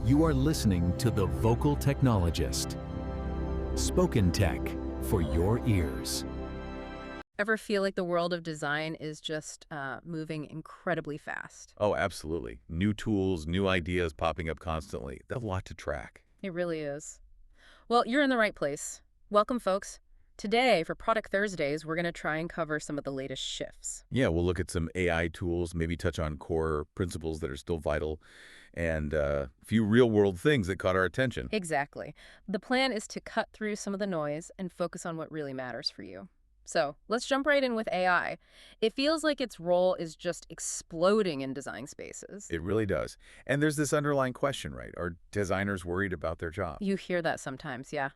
You are listening to The Vocal Technologist. Spoken Tech for your ears. Ever feel like the world of design is just moving incredibly fast? Oh, absolutely. New tools, new ideas popping up constantly. There's a lot to track. It really is. Well, you're in the right place. Welcome, folks. Today, for Product Thursdays, we're going to try and cover some of the latest shifts. Yeah, we'll look at some AI tools, maybe touch on core principles that are still vital, and a few real-world things that caught our attention. Exactly. The plan is to cut through some of the noise and focus on what really matters for you. So let's jump right in with AI. It feels like its role is just exploding in design spaces. It really does. And there's this underlying question, right? Are designers worried about their job? You hear that sometimes, yeah.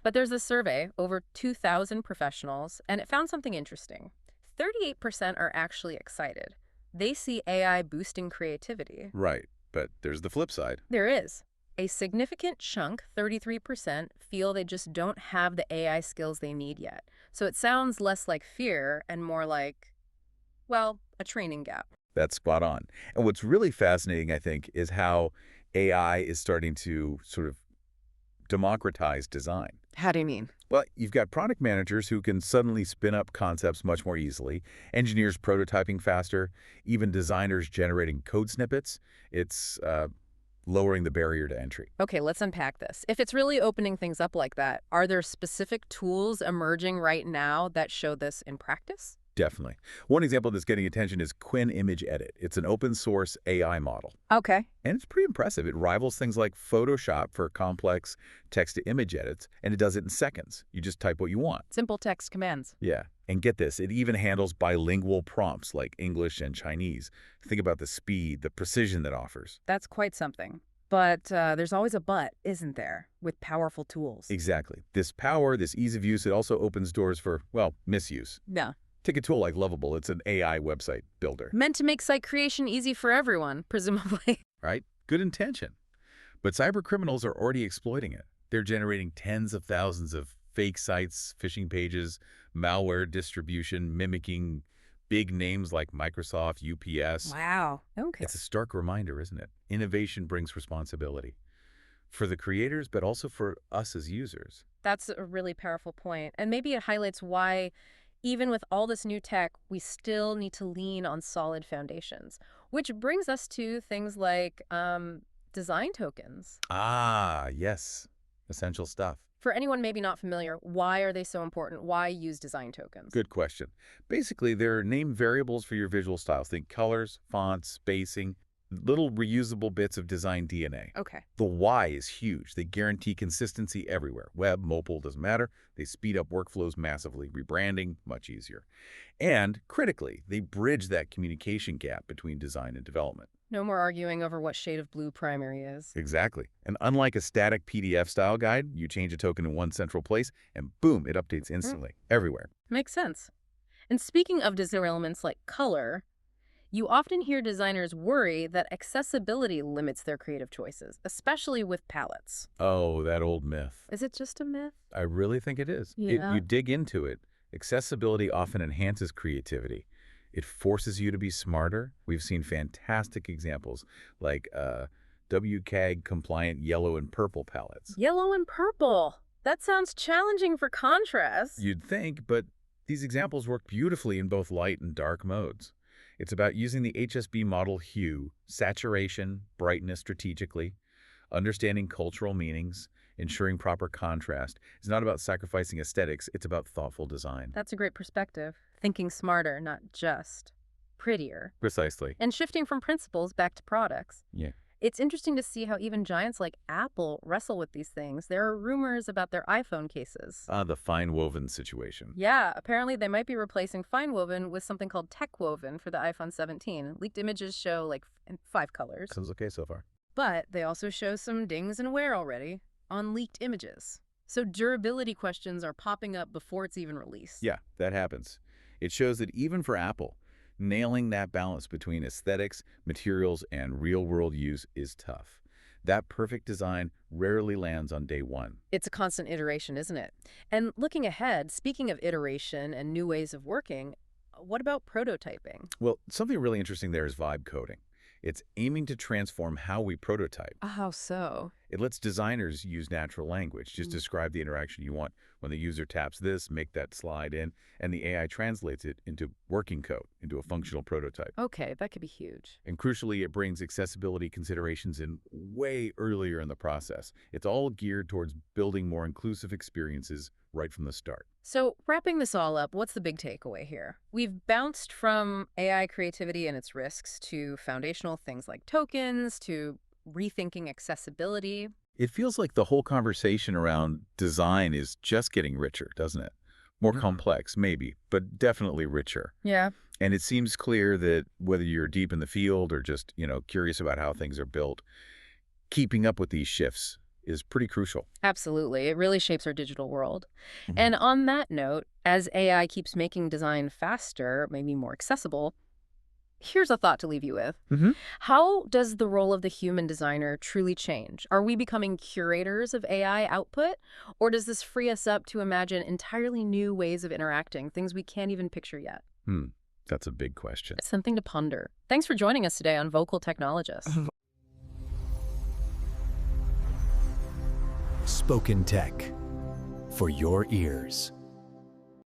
But there's this survey, over 2,000 professionals, and it found something interesting. 38% are actually excited. They see AI boosting creativity. Right, but there's the flip side. There is. A significant chunk, 33%, feel they just don't have the AI skills they need yet. So it sounds less like fear and more like, well, a training gap. That's spot on. And what's really fascinating, I think, is how AI is starting to sort of democratize design. How do you mean? Well, you've got product managers who can suddenly spin up concepts much more easily, engineers prototyping faster, even designers generating code snippets. It's lowering the barrier to entry. Okay, let's unpack this. If it's really opening things up like that, are there specific tools emerging right now that show this in practice? Definitely. One example that's getting attention is Quinn Image Edit. It's an open source AI model. Okay. And it's pretty impressive. It rivals things like Photoshop for complex text-to-image edits, and it does it in seconds. You just type what you want. Simple text commands. Yeah. And get this, it even handles bilingual prompts like English and Chinese. Think about the speed, the precision that offers. That's quite something. But there's always a but, isn't there, with powerful tools? Exactly. This power, this ease of use, it also opens doors for, well, misuse. Yeah. Take a tool like Lovable. It's an AI website builder. Meant to make site creation easy for everyone, presumably. Right? Good intention. But cyber criminals are already exploiting it. They're generating tens of thousands of fake sites, phishing pages, malware distribution, mimicking big names like Microsoft, UPS. Wow. Okay. It's a stark reminder, isn't it? Innovation brings responsibility for the creators, but also for us as users. That's a really powerful point. And maybe it highlights why, even with all this new tech, we still need to lean on solid foundations. Which brings us to things like design tokens. Ah, yes. Essential stuff. For anyone maybe not familiar, why are they so important? Why use design tokens? Good question. Basically, they're named variables for your visual styles. Think colors, fonts, spacing, little reusable bits of design DNA. Okay. The why is huge. They guarantee consistency everywhere. Web, mobile, doesn't matter. They speed up workflows massively. Rebranding, much easier. And critically, they bridge that communication gap between design and development. No more arguing over what shade of blue primary is. Exactly. And unlike a static PDF style guide, you change a token in one central place and boom, it updates instantly, everywhere. Makes sense. And speaking of design elements like color, you often hear designers worry that accessibility limits their creative choices, especially with palettes. Oh, that old myth. Is it just a myth? I really think it is. Yeah. You dig into it, accessibility often enhances creativity. It forces you to be smarter. We've seen fantastic examples like WCAG-compliant yellow and purple palettes. Yellow and purple. That sounds challenging for contrast. You'd think, but these examples work beautifully in both light and dark modes. It's about using the HSB model hue, saturation, brightness strategically, understanding cultural meanings, ensuring proper contrast. It's not about sacrificing aesthetics, it's about thoughtful design. That's a great perspective. Thinking smarter, not just prettier. Precisely. And shifting from principles back to products. Yeah. It's interesting to see how even giants like Apple wrestle with these things. There are rumors about their iPhone cases. The fine woven situation. Yeah, apparently they might be replacing fine woven with something called tech woven for the iPhone 17. Leaked images show like 5 colors. Sounds okay so far. But they also show some dings and wear already on leaked images. So durability questions are popping up before it's even released. Yeah, that happens. It shows that even for Apple, nailing that balance between aesthetics, materials, and real-world use is tough. That perfect design rarely lands on day one. It's a constant iteration, isn't it? And looking ahead, speaking of iteration and new ways of working, what about prototyping? Well, something really interesting there is vibe coding. It's aiming to transform how we prototype. How so? It lets designers use natural language, just describe the interaction you want. When the user taps this, make that slide in, and the AI translates it into working code, into a functional prototype. Okay, that could be huge. And crucially, it brings accessibility considerations in way earlier in the process. It's all geared towards building more inclusive experiences right from the start. So wrapping this all up, what's the big takeaway here? We've bounced from AI creativity and its risks to foundational things like tokens, to rethinking accessibility. It feels like the whole conversation around design is just getting richer, doesn't it? More complex, maybe, but definitely richer. Yeah. And it seems clear that whether you're deep in the field or just, curious about how things are built, keeping up with these shifts is pretty crucial. Absolutely. It really shapes our digital world. Mhm. And on that note, as AI keeps making design faster, maybe more accessible, here's a thought to leave you with. Mhm. How does the role of the human designer truly change? Are we becoming curators of AI output? Or does this free us up to imagine entirely new ways of interacting, things we can't even picture yet? That's a big question. It's something to ponder. Thanks for joining us today on Vocal Technologist. Spoken Tech for your ears.